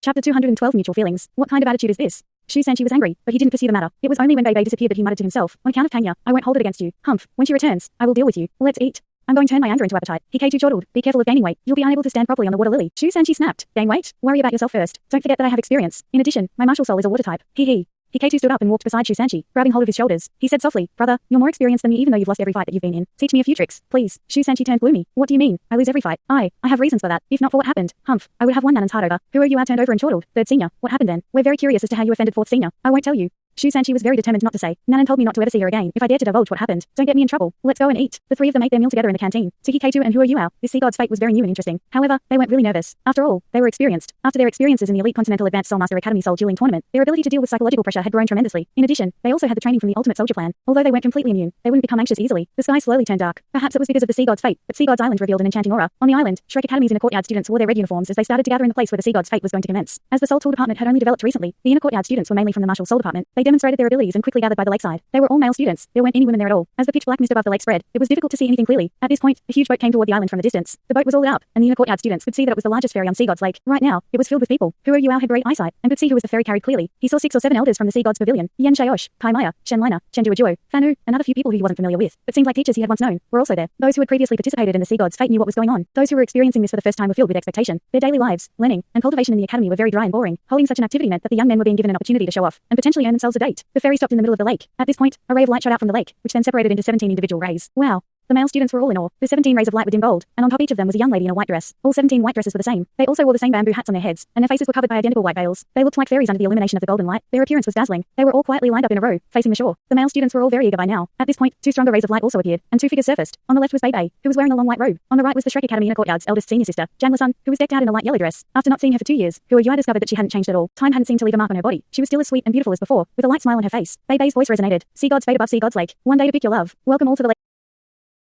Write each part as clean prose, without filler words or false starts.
Chapter 212 Mutual Feelings. What kind of attitude is this? Shu Sanchi was angry, but he didn't pursue the matter. It was only when Bei Bei disappeared that he muttered to himself, on account of Tanya, I won't hold it against you. Humph, when she returns, I will deal with you. Let's eat. I'm going to turn my anger into appetite. Hikaiju chortled. Be careful of gaining weight. You'll be unable to stand properly on the water lily. Shu Sanchi snapped. Gain weight? Worry about yourself first. Don't forget that I have experience. In addition, my martial soul is a water type. Hee hee. Hikaiju stood up and walked beside Shu Sanchi, grabbing hold of his shoulders. He said softly, brother, you're more experienced than me even though you've lost every fight that you've been in. Teach me a few tricks, please. Shu Sanchi turned gloomy. What do you mean? I lose every fight. I have reasons for that. If not for what happened, Humph, I would have won Nanan's heart over. Who are you? I turned over and chortled. Third senior. What happened then? We're very curious as to how you offended fourth senior. I won't tell you. Shu Sanchi was very determined not to say. Nanan told me not to ever see her again if I dare to divulge what happened. Don't get me in trouble. Let's go and eat. The three of them ate their meal together in the canteen. To Hikaiju and Who Are You Out, this sea god's fate was very new and interesting. However, they weren't really nervous. After all, they were experienced. After their experiences in the Elite Continental Advanced Soul Master Academy Soul Dueling Tournament, their ability to deal with psychological pressure had grown tremendously. In addition, they also had the training from the Ultimate Soldier Plan. Although they weren't completely immune, they wouldn't become anxious easily. The sky slowly turned dark. Perhaps it was because of the sea god's fate, but Sea God's Island revealed an enchanting aura. On the island, Shrek Academy's inner courtyard students wore their red uniforms as they started to gather in the place where the sea god's fate was going to commence. As the Soul Tool department had only developed recently, the inner courtyard students were mainly from the Martial Soul department. They demonstrated their abilities and quickly gathered by the lakeside. They were all male students. There weren't any women there at all. As the pitch black mist above the lake spread, it was difficult to see anything clearly. At this point, a huge boat came toward the island from the distance. The boat was all lit up, and the inner courtyard students could see that it was the largest ferry on Sea God's Lake. Right now, it was filled with people. Who Are You Out had great eyesight, and could see who was the ferry carried clearly. He saw 6 or 7 elders from the Sea God's pavilion. Yen Shaosh, Kai Maya, Shen Lina, Chen Duojuo, Fanu, another few people who he wasn't familiar with, but seemed like teachers he had once known, were also there. Those who had previously participated in the Sea God's fate knew what was going on. Those who were experiencing this for the first time were filled with expectation. Their daily lives, learning, and cultivation in the academy were very dry and boring. Holding such an activity meant that the young men were being given an opportunity to show off, and potentially earn themselves a date. The ferry stopped in the middle of the lake. At this point, a ray of light shot out from the lake, which then separated into 17 individual rays. Wow. The male students were all in awe. The 17 rays of light were dim gold, and on top each of them was a young lady in a white dress. All 17 white dresses were the same. They also wore the same bamboo hats on their heads, and their faces were covered by identical white veils. They looked like fairies under the illumination of the golden light. Their appearance was dazzling. They were all quietly lined up in a row, facing the shore. The male students were all very eager by now. At this point, 2 stronger rays of light also appeared, and 2 figures surfaced. On the left was Bei Bei, who was wearing a long white robe. On the right was the Shrek Academy inner courtyard's eldest senior sister, Jan Sun, who was decked out in a light yellow dress. After not seeing her for 2 years, Who Are You? I discovered that she hadn't changed at all. Time hadn't seemed to leave a mark on her body. She was still as sweet and beautiful as before, with a light smile on her face. Bei Bei's voice resonated. Sea God's fate above Sea God's Lake. One day to pick your love. Welcome all to the lake.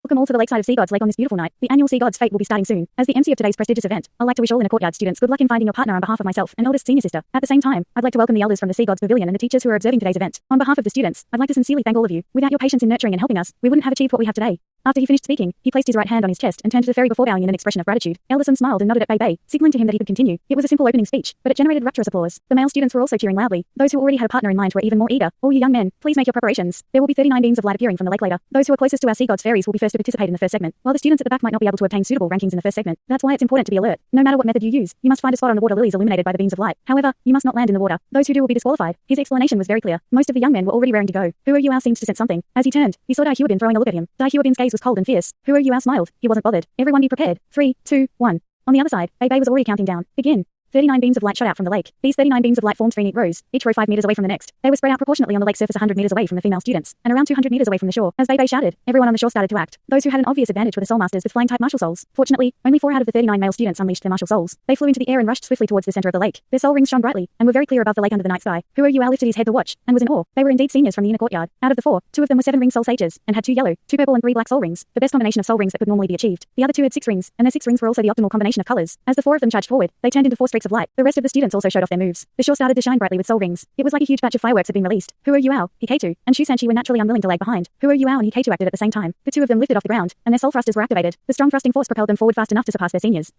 Welcome all to the lakeside of Sea God's Lake on this beautiful night. The annual Sea God's Fate will be starting soon. As the MC of today's prestigious event, I'd like to wish all inner courtyard students good luck in finding your partner on behalf of myself and eldest senior sister. At the same time, I'd like to welcome the elders from the Sea God's Pavilion and the teachers who are observing today's event. On behalf of the students, I'd like to sincerely thank all of you. Without your patience in nurturing and helping us, we wouldn't have achieved what we have today. After he finished speaking, he placed his right hand on his chest and turned to the ferry before bowing in an expression of gratitude. Elderson smiled and nodded at Bei Bei, signaling to him that he could continue. It was a simple opening speech, but it generated rapturous applause. The male students were also cheering loudly. Those who already had a partner in mind were even more eager. All you young men, please make your preparations. There will be 39 beams of light appearing from the lake later. Those who are closest to our Sea God's fairies will be first to participate in the first segment, while the students at the back might not be able to obtain suitable rankings in the first segment. That's why it's important to be alert. No matter what method you use, you must find a spot on the water lilies illuminated by the beams of light. However, you must not land in the water. Those who do will be disqualified. His explanation was very clear. Most of the young men were already raring to go. Who Are You Out seemed to sense something. As he turned, he saw Dai Huabin throwing a look at him. Dai Huabin's gaze was cold and fierce. Who Are You Out smiled. He wasn't bothered. Everyone be prepared. 3, 2, 1. On the other side, Bei Bei was already counting down. Begin. 39 beams of light shot out from the lake. These 39 beams of light formed 3 neat rows, each row 5 meters away from the next. They were spread out proportionately on the lake surface 100 meters away from the female students, and around 200 meters away from the shore. As Bei Bei shouted, everyone on the shore started to act. Those who had an obvious advantage were the soul masters with flying type martial souls. Fortunately, only 4 out of the 39 male students unleashed their martial souls. They flew into the air and rushed swiftly towards the center of the lake. Their soul rings shone brightly, and were very clear above the lake under the night sky. Who Are You Out lifted his head to watch, and was in awe. They were indeed seniors from the inner courtyard. Out of the 4, 2 of them were 7-ring soul sages, and had 2 yellow, 2 purple and 3 black soul rings, the best combination of soul rings that could normally be achieved. The other 2 had 6 rings, and their 6 rings were also the optimal combination of colors. As the 4 of them charged forward, they turned into 4 streaks of light. The rest of the students also showed off their moves. The shore started to shine brightly with soul rings. It was like a huge batch of fireworks had been released. Who Are You Out, Hikaiju, and Shu Sanchi were naturally unwilling to lag behind. Who Are You Out and Hikaiju acted at the same time. The 2 of them lifted off the ground, and their soul thrusters were activated. The strong thrusting force propelled them forward fast enough to surpass their seniors.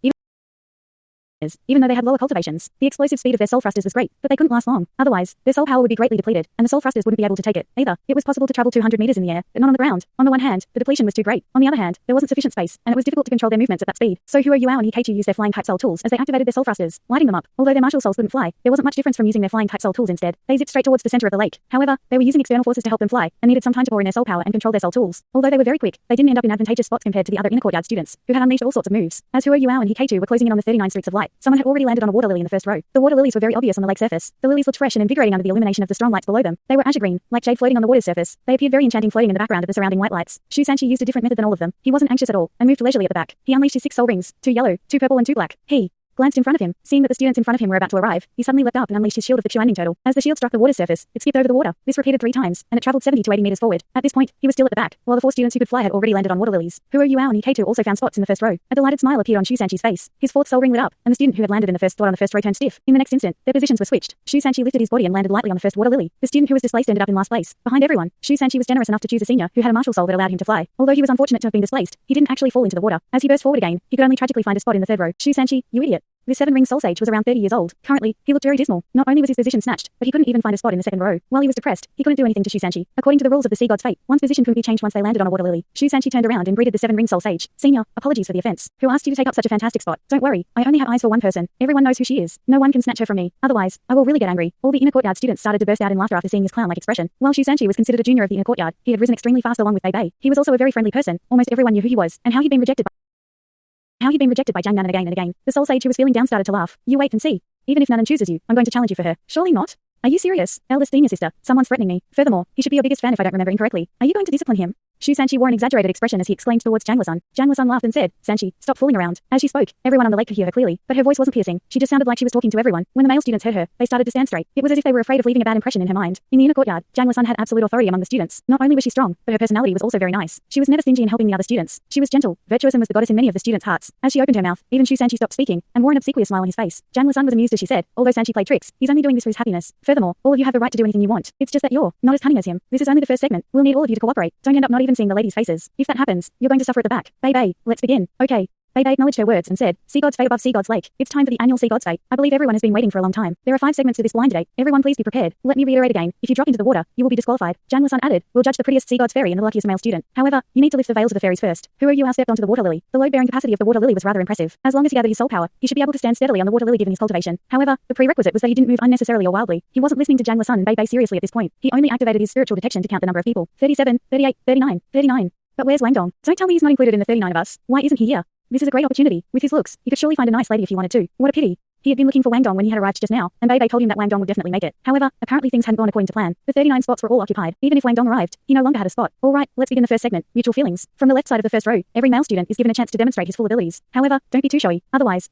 Even though they had lower cultivations, the explosive speed of their soul thrusters was great, but they couldn't last long. Otherwise, their soul power would be greatly depleted, and the soul thrusters wouldn't be able to take it either. It was possible to travel 200 meters in the air, but not on the ground. On the one hand, the depletion was too great. On the other hand, there wasn't sufficient space, and it was difficult to control their movements at that speed. So Who Are You Out and Hikaiju used their flying type soul tools as they activated their soul thrusters, lighting them up. Although their martial souls couldn't fly, there wasn't much difference from using their flying type soul tools instead. They zipped straight towards the center of the lake. However, they were using external forces to help them fly, and needed some time to pour in their soul power and control their soul tools. Although they were very quick, they didn't end up in advantageous spots compared to the other inner courtyard students, who had unleashed all sorts of moves. As Who Are You Out and Hikaiju were closing in on the 39 streaks of light, someone had already landed on a water lily in the first row. The water lilies were very obvious on the lake surface. The lilies looked fresh and invigorating under the illumination of the strong lights below them. They were azure green, like jade floating on the water's surface. They appeared very enchanting floating in the background of the surrounding white lights. Shu Sanchi used a different method than all of them. He wasn't anxious at all, and moved leisurely at the back. He unleashed his 6 soul rings, 2 yellow, 2 purple and 2 black. He glanced in front of him. Seeing that the students in front of him were about to arrive, he suddenly leapt up and unleashed his shield of the Chuaning turtle. As the shield struck the water surface, it skipped over the water. This repeated 3 times, and it traveled 70 to 80 meters forward. At this point, he was still at the back, while the 4 students who could fly had already landed on water lilies. Who Are You Out and Hikaiju also found spots in the first row. A delighted smile appeared on Shu Sanchi's face. His 4th soul ring lit up, and the student who had landed in the first slot on the first row turned stiff. In the next instant, their positions were switched. Shu Sanchi lifted his body and landed lightly on the first water lily. The student who was displaced ended up in last place, behind everyone. Shu Sanchi was generous enough to choose a senior who had a martial soul that allowed him to fly. Although he was unfortunate to have been displaced, he didn't actually fall into the water. As he burst forward again, he could only tragically find a spot in the 3rd row. Shu Sanchi, you idiot. This 7-ring soul sage was around 30 years old. Currently, he looked very dismal. Not only was his position snatched, but he couldn't even find a spot in the second row. While he was depressed, he couldn't do anything to Shu Sanchi. According to the rules of the sea god's fate, one's position couldn't be changed once they landed on a water lily. Shu Sanchi turned around and greeted the 7-ring soul sage. Senior, apologies for the offense. Who asked you to take up such a fantastic spot? Don't worry, I only have eyes for one person. Everyone knows who she is. No one can snatch her from me. Otherwise, I will really get angry. All the inner courtyard students started to burst out in laughter after seeing his clown-like expression. While Shu Sanchi was considered a junior of the inner courtyard, he had risen extremely fast along with Bei Bei. He was also a very friendly person. Almost everyone knew who he was, and how he'd been rejected by Jiang Nan again and again. The soul sage who was feeling down started to laugh. You wait and see. Even if Nanan chooses you, I'm going to challenge you for her. Surely not? Are you serious? Eldest senior sister, someone's threatening me. Furthermore, he should be your biggest fan if I don't remember incorrectly. Are you going to discipline him? Shu Sanchi wore an exaggerated expression as he exclaimed towards Jiang Lisan. Jiang Lisan laughed and said, Sanchi, stop fooling around. As she spoke, everyone on the lake could hear her clearly, but her voice wasn't piercing. She just sounded like she was talking to everyone. When the male students heard her, they started to stand straight. It was as if they were afraid of leaving a bad impression in her mind. In the inner courtyard, Jiang Lisan had absolute authority among the students. Not only was she strong, but her personality was also very nice. She was never stingy in helping the other students. She was gentle, virtuous, and was the goddess in many of the students' hearts. As she opened her mouth, even Shu Sanchi stopped speaking and wore an obsequious smile on his face. Jiang Lisan was amused as she said, although Sanchi played tricks, he's only doing this for his happiness. Furthermore, all of you have the right to do anything you want. It's just that you're not as cunning as him. This is only the first segment. We'll need all of you to cooperate. Don't end up not even seeing the ladies' faces. If that happens, you're going to suffer at the back. Bei Bei, let's begin. Okay. Bei Bei acknowledged her words and said, Sea God's Fate above Sea God's Lake. It's time for the annual Sea God's Fate. I believe everyone has been waiting for a long time. There are 5 segments to this blind date. Everyone please be prepared. Let me reiterate again. If you drop into the water, you will be disqualified. Jiang Lisan added, we'll judge the prettiest Sea God's fairy and the luckiest male student. However, you need to lift the veils of the fairies first. Who are you? Stepped onto the water lily. The load-bearing capacity of the water lily was rather impressive. As long as he gathered his soul power, he should be able to stand steadily on the water lily given his cultivation. However, the prerequisite was that he didn't move unnecessarily or wildly. He wasn't listening to Jiang Lisan and Bei Bei seriously at this point. He only activated his spiritual detection to count the number of people. 37, 38, 39, 39. But where's Wang Dong? Don't tell me he's not included in the 39 of us. Why isn't he here? This is a great opportunity. With his looks, he could surely find a nice lady if he wanted to. What a pity. He had been looking for Wang Dong when he had arrived just now, and Bei Bei told him that Wang Dong would definitely make it. However, apparently things hadn't gone according to plan. The 39 spots were all occupied. Even if Wang Dong arrived, he no longer had a spot. All right, let's begin the first segment. Mutual feelings. From the left side of the first row, every male student is given a chance to demonstrate his full abilities. However, don't be too showy. Otherwise,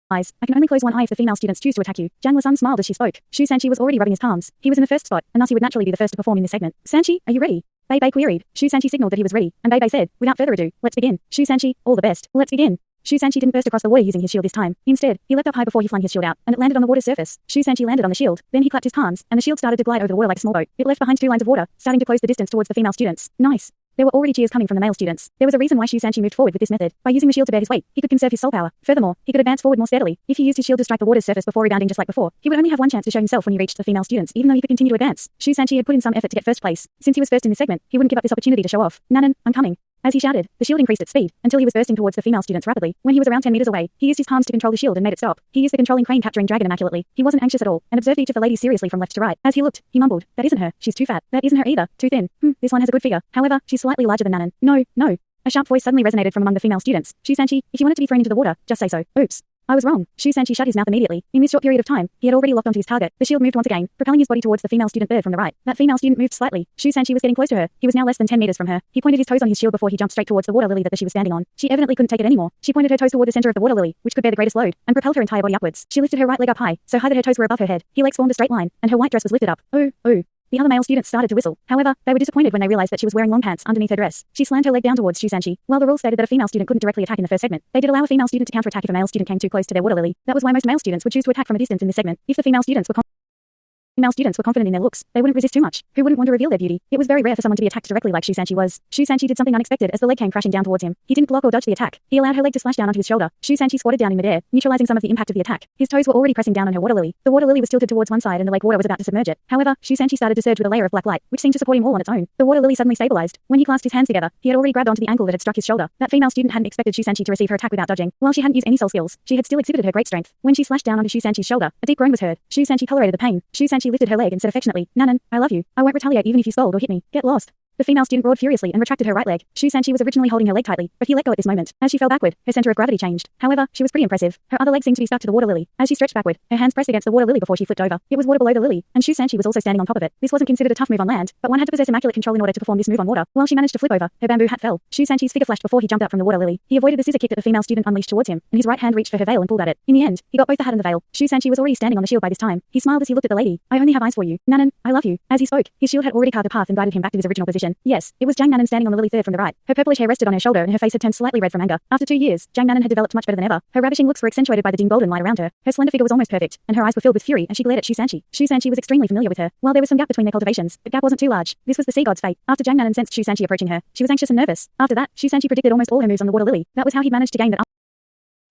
I can only close one eye if the female students choose to attack you. Jiang Lisan smiled as she spoke. Shu Sanchi was already rubbing his palms. He was in the first spot, and thus he would naturally be the first to perform in this segment. Sanchi, are you ready? Bei Bei queried. Shu Sanchi signaled that he was ready, and Bei Bei said, without further ado, let's begin. Shu Sanchi, all the best. Let's begin. Shu Sanchi didn't burst across the water using his shield this time. Instead, he leapt up high before he flung his shield out, and it landed on the water's surface. Shu Sanchi landed on the shield. Then he clapped his palms, and the shield started to glide over the water like a small boat. It left behind 2 lines of water, starting to close the distance towards the female students. Nice. There were already cheers coming from the male students. There was a reason why Shu Sanchi moved forward with this method. By using the shield to bear his weight, he could conserve his soul power. Furthermore, he could advance forward more steadily. If he used his shield to strike the water's surface before rebounding just like before, he would only have one chance to show himself when he reached the female students, even though he could continue to advance. Shu Sanchi had put in some effort to get first place. Since he was first in this segment, he wouldn't give up this opportunity to show off. Nanan, I'm coming. As he shouted, the shield increased its speed, until he was bursting towards the female students rapidly. When he was around 10 meters away, he used his palms to control the shield and made it stop. He used the controlling crane capturing dragon immaculately. He wasn't anxious at all, and observed each of the ladies seriously from left to right. As he looked, he mumbled, that isn't her, she's too fat. That isn't her either, too thin. This one has a good figure. However, she's slightly larger than Nanan. No. A sharp voice suddenly resonated from among the female students. Shu Sanchi, if you wanted to be thrown into the water, just say so. Oops. I was wrong. Shu Sanchi shut his mouth immediately. In this short period of time, he had already locked onto his target. The shield moved once again, propelling his body towards the female student third from the right. That female student moved slightly. Shu Sanchi was getting close to her. He was now less than 10 meters from her. He pointed his toes on his shield before he jumped straight towards the water lily that she was standing on. She evidently couldn't take it anymore. She pointed her toes toward the center of the water lily, which could bear the greatest load, and propelled her entire body upwards. She lifted her right leg up high, so high that her toes were above her head. Her legs formed a straight line, and her white dress was lifted up. Ooh. The other male students started to whistle. However, they were disappointed when they realized that she was wearing long pants underneath her dress. She slammed her leg down towards Shu Sanchi. While the rule stated that a female student couldn't directly attack in the first segment, they did allow a female student to counterattack if a male student came too close to their water lily. That was why most male students would choose to attack from a distance in this segment. If the female students were confident in their looks, they wouldn't resist too much. Who wouldn't want to reveal their beauty? It was very rare for someone to be attacked directly like Shu Sanchi was. Shu Sanchi did something unexpected as the leg came crashing down towards him. He didn't block or dodge the attack. He allowed her leg to slash down onto his shoulder. Shu Sanchi squatted down in midair, neutralizing some of the impact of the attack. His toes were already pressing down on her water lily. The water lily was tilted towards one side and the lake water was about to submerge it. However, Shu Sanchi started to surge with a layer of black light, which seemed to support him all on its own. The water lily suddenly stabilized. When he clasped his hands together, he had already grabbed onto the ankle that had struck his shoulder. That female student hadn't expected Shu Sanchi to receive her attack without dodging. While she hadn't used any soul skills, she had still exhibited her great strength. When she slashed down onto Shu Sanchi's shoulder, a deep groan was heard. Shu Sanchi tolerated the pain. Shu Sanchi lifted her leg and said affectionately, Nanan, I love you. I won't retaliate even if you scold or hit me. Get lost. The female student roared furiously and retracted her right leg. Shu Sanchi was originally holding her leg tightly, but he let go at this moment. As she fell backward, her center of gravity changed. However, she was pretty impressive. Her other leg seemed to be stuck to the water lily. As she stretched backward, her hands pressed against the water lily before she flipped over. It was water below the lily, and Shu Sanchi was also standing on top of it. This wasn't considered a tough move on land, but one had to possess immaculate control in order to perform this move on water. While she managed to flip over, her bamboo hat fell. Shu Sanchi's figure flashed before he jumped out from the water lily. He avoided the scissor kick that the female student unleashed towards him, and his right hand reached for her veil and pulled at it. In the end, he got both the hat and the veil. Shu Sanchi was already standing on the shield by this time. He smiled as he looked at the lady. I only have eyes for you. Nanan, I love you. As he spoke, his shield had already carved a path and guided him back to his original position. Yes, it was Jiang Nanan standing on the lily third from the right. Her purplish hair rested on her shoulder and her face had turned slightly red from anger. After 2 years, Jiang Nanan had developed much better than ever. Her ravishing looks were accentuated by the dim golden light around her. Her slender figure was almost perfect, and her eyes were filled with fury as she glared at Shu Sanchi. Shu Sanchi was extremely familiar with her. While there was some gap between their cultivations, the gap wasn't too large. This was the sea god's fate. After Jiang Nanan sensed Shu Sanchi approaching her, she was anxious and nervous. After that, Shu Sanchi predicted almost all her moves on the water lily. That was how he managed to gain that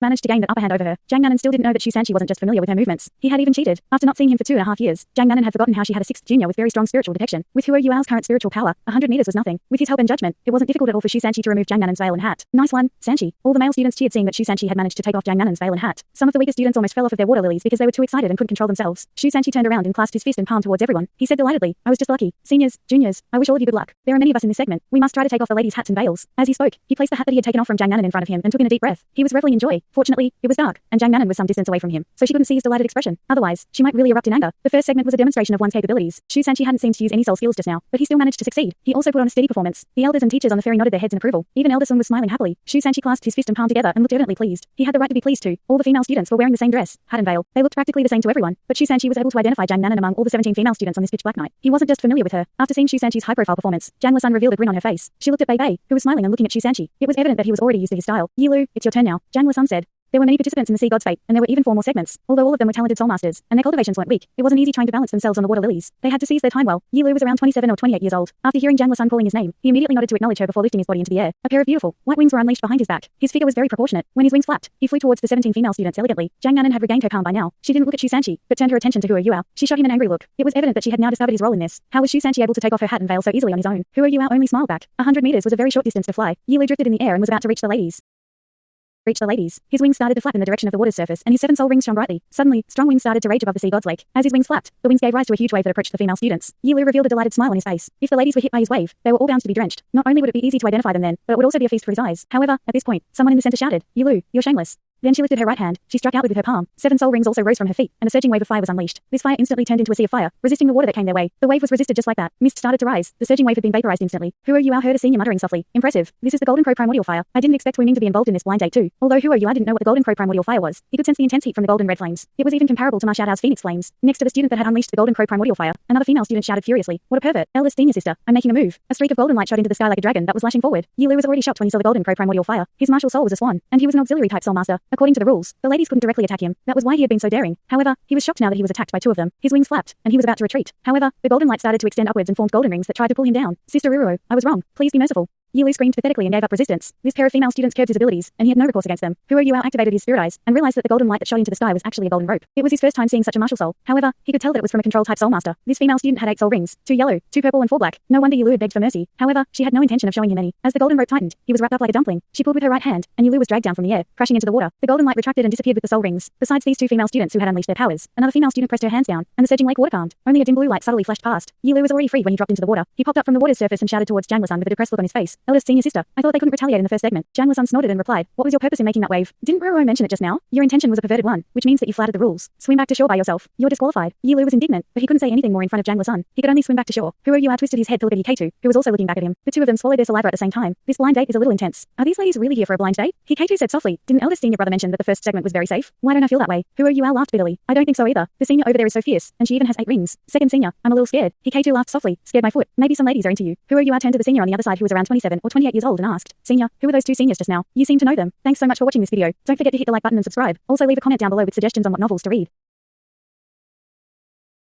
managed to gain that upper hand over her. Jiang Nanan still didn't know that Xu Sanqi wasn't just familiar with her movements. He had even cheated. After not seeing him for 2.5 years, Jiang Nanan had forgotten how she had a 6th junior with very strong spiritual detection. With Huo Yuao's current spiritual power, 100 meters was nothing. With his help and judgment, it wasn't difficult at all for Xu Sanqi to remove Jiang Nanan's veil and hat. Nice one, Sanqi. All the male students cheered seeing that Xu Sanqi had managed to take off Jiang Nanan's veil and hat. Some of the weaker students almost fell off of their water lilies because they were too excited and couldn't control themselves. Xu Sanqi turned around and clasped his fist and palm towards everyone. He said delightedly, I was just lucky. Seniors, juniors, I wish all of you good luck. There are many of us in this segment. We must try to take off the ladies' hats and veils. As he spoke, he placed the hat that he had taken off from Jiang Nanan in front of him and took in a deep breath. He was reveling in joy. Fortunately, it was dark, and Jiang Nanan was some distance away from him, so she couldn't see his delighted expression. Otherwise, she might really erupt in anger. The first segment was a demonstration of one's capabilities. Xu Sanqi hadn't seemed to use any soul skills just now, but he still managed to succeed. He also put on a steady performance. The elders and teachers on the ferry nodded their heads in approval. Even Elder Sun was smiling happily. Xu Sanqi clasped his fist and palm together and looked evidently pleased. He had the right to be pleased too. All the female students were wearing the same dress, hat and veil. They looked practically the same to everyone, but Xu Sanqi was able to identify Jiang Nanan among all the 17 female students on this pitch black night. He wasn't just familiar with her. After seeing Xu Sanqi's high-profile performance, Jiang Lisan revealed a grin on her face. She looked at Bei Bei, who was smiling and looking at Xu Sanqi. It was evident that he was already used to his style. Yilu, it's your turn now, Jiang Lisan said. There were many participants in the Sea God's Fate, and there were even 4 more segments. Although all of them were talented soul masters, and their cultivations weren't weak, it wasn't easy trying to balance themselves on the water lilies. They had to seize their time well. Yilu was around 27 or 28 years old. After hearing Jiang Lisan calling his name, he immediately nodded to acknowledge her before lifting his body into the air. A pair of beautiful, white wings were unleashed behind his back. His figure was very proportionate. When his wings flapped, he flew towards the 17 female students elegantly. Jiang Nanan had regained her calm by now. She didn't look at Xu Sanqi, but turned her attention to Huo Yuao. She shot him an angry look. It was evident that she had now discovered his role in this. How was Xu Sanqi able to take off her hat and veil so easily on his own? Huo Yuao only smiled back. 100 meters was a very short distance to fly. Yilu drifted in the air and was about to reach the ladies. His wings started to flap in the direction of the water's surface, and his 7 soul rings shone brightly. Suddenly, strong winds started to rage above the sea god's lake. As his wings flapped, the winds gave rise to a huge wave that approached the female students. Yilu revealed a delighted smile on his face. If the ladies were hit by his wave, they were all bound to be drenched. Not only would it be easy to identify them then, but it would also be a feast for his eyes. However, at this point, someone in the center shouted, Yilu, you're shameless. Then she lifted her right hand. She struck outward with her palm. 7 soul rings also rose from her feet, and a surging wave of fire was unleashed. This fire instantly turned into a sea of fire, resisting the water that came their way. The wave was resisted just like that. Mist started to rise. The surging wave had been vaporized instantly. Huo Yuao heard a senior muttering softly, impressive. This is the Golden Crow primordial fire. I didn't expect Wu Ming to be involved in this blind date too. Although Huo Yuao didn't know what the Golden Crow primordial fire was, he could sense the intense heat from the golden red flames. It was even comparable to Ma Xiaodao's phoenix flames. Next to the student that had unleashed the Golden Crow primordial fire, another female student shouted furiously, what a pervert. Eldest senior sister, I'm making a move. A streak of golden light shot into the sky like a dragon that was lashing forward. Yilu was already shocked when he saw the Golden Crow primordial fire. His martial soul was a swan, and he was an auxiliary type soul master. According to the rules, the ladies couldn't directly attack him. That was why he had been so daring. However, he was shocked now that he was attacked by 2 of them. His wings flapped, and he was about to retreat. However, the golden light started to extend upwards and formed golden rings that tried to pull him down. Sister Ruruo, I was wrong. Please be merciful. Yilu screamed pathetically and gave up resistance. This pair of female students curbed his abilities, and he had no recourse against them. Huo Yuao activated his spirit eyes, and realized that the golden light that shot into the sky was actually a golden rope. It was his first time seeing such a martial soul. However, he could tell that it was from a control-type soul master. This female student had 8 soul rings, 2 yellow, 2 purple and 4 black. No wonder Yilu had begged for mercy. However, she had no intention of showing him any. As the golden rope tightened, he was wrapped up like a dumpling. She pulled with her right hand, and Yilu was dragged down from the air, crashing into the water. The golden light retracted and disappeared with the soul rings. Besides these 2 female students who had unleashed their powers, another female student pressed her hands down, and the surging lake water calmed. Only a dim blue light subtly flashed past. Yilu was already freed when he dropped into the water. He popped up from the water's surface and shouted towards Jiang Lisan with a depressed look on his face. Eldest senior sister, I thought they couldn't retaliate in the first segment. Jiang Lisan snorted and replied, what was your purpose in making that wave? Didn't Ruruo mention it just now? Your intention was a perverted one, which means that you flattered the rules. Swim back to shore by yourself. You're disqualified. Yilu was indignant, but he couldn't say anything more in front of Jiang Lisan. He could only swim back to shore. Huo Yuao twisted his head to look at Hiketu, who was also looking back at him. The 2 of them swallowed their saliva at the same time. This blind date is a little intense. Are these ladies really here for a blind date? Hiketu said softly, didn't eldest senior brother mention that the first segment was very safe? Why don't I feel that way? Huo Yuao laughed bitterly. I don't think so either. The senior over there is so fierce, and she even has 8 rings. Second senior, I'm a little scared. Hiketu laughed softly, scared my foot. Maybe some ladies are into you. Huo Yuao turned to the senior on the other side who was around 27 or 28 years old and asked, Senior, who were those 2 seniors just now? You seem to know them. Thanks so much for watching this video. Don't forget to hit the like button and subscribe. Also leave a comment down below with suggestions on what novels to read.